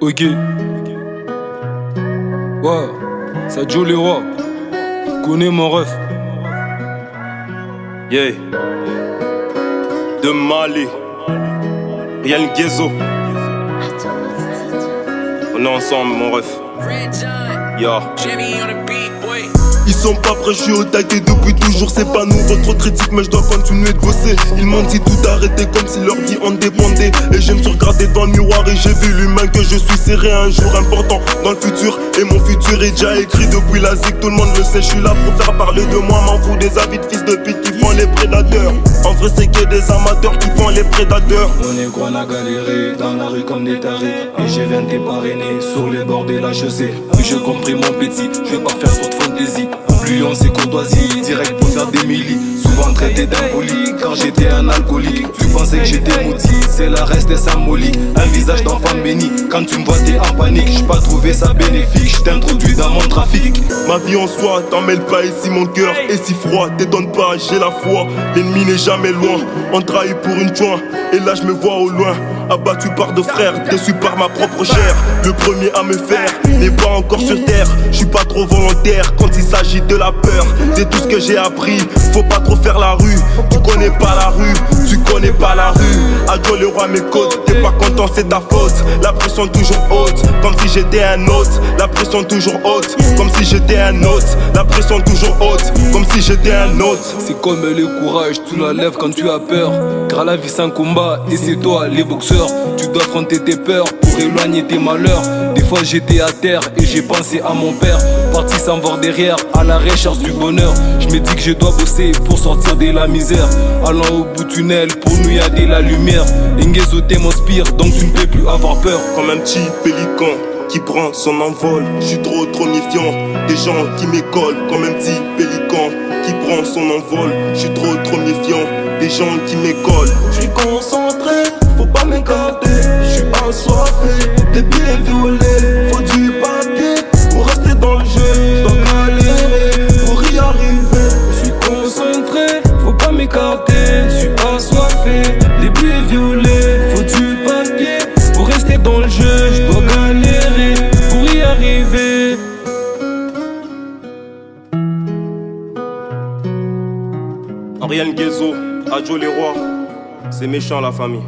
Ok. Ouais, ça Joe les rois. Connais mon ref. Yeah. De Mali. Rien Gezo. On est ensemble, mon ref. Yeah. Ils sont pas prêts, je suis au taquet depuis toujours, c'est pas nous votre critique mais je dois continuer de bosser. Ils m'ont dit tout arrêter comme si leur vie en dépendait. Et je me suis regardé dans le miroir et j'ai vu l'humain que je suis serré un jour important dans le futur. Et mon futur est déjà écrit depuis la zig, tout le monde le sait, je suis là pour faire parler de moi. M'en fous des avis de fils de pute qui font les prédateurs. En vrai c'est que des amateurs qui font les prédateurs. On est gros, on a galéré dans la rue comme des tarés. Et j'ai 20 parrainé sur les bords de la chaussée. Puis j'ai compris mon petit, je vais pas faire trop de fantaisie. Plus on s'est courtoisie, direct pour faire des millis. Souvent traité d'impoli, car j'étais un alcoolique. Tu pensais que j'étais maudit, c'est la reste symbolique. Un visage d'enfant béni, quand tu me vois t'es en panique. J'suis pas trouvé ça bénéfique, j't'introduis dans mon trafic. Ma vie en soi, t'en mêles pas ici, mon cœur est si froid. T'étonne pas, j'ai la foi, l'ennemi n'est jamais loin. On trahit pour une joint, et là je me vois au loin. Abattu par deux frères, déçu par ma propre chair. Le premier à me faire, les bras encore sur terre. Je suis pas trop volontaire quand il s'agit de la peur. C'est tout ce que j'ai appris, faut pas trop faire la rue. Tu connais pas la rue, tu connais pas la rue. Adjo le roi mes côtes, t'es pas content c'est ta faute. La pression toujours haute, comme si j'étais un hôte. La pression toujours haute, comme si j'étais un hôte. La pression toujours haute, comme si j'étais un hôte. C'est comme le courage, tu la lèves quand tu as peur. Car la vie c'est un combat et c'est toi les boxeurs. Tu dois affronter tes peurs pour éloigner tes malheurs. Des fois j'étais à terre et j'ai pensé à mon père. Parti sans voir derrière, à la recherche du bonheur. Je me dis que je dois bosser pour sortir de la misère. Allant au bout du tunnel, pour nous y'a de la lumière. Ingezo m'inspire, donc tu ne peux plus avoir peur. Comme un petit pélican qui prend son envol, je suis trop méfiant. Des gens qui m'écolent comme un petit pélican qui prend son envol, je suis trop méfiant. Des gens qui m'écolent. Je suis concentré, faut pas m'écarter. Je suis assoiffé, des billets violets. Faut du papier pour rester dans le jeu. Je dois galérer pour y arriver. Je suis concentré, faut pas m'écarter. Je suis assoiffé, les billets violets. Faut du papier pour rester dans le jeu. Je dois galérer pour y arriver. Ariel Gezo, Adjo les rois. C'est méchant la famille.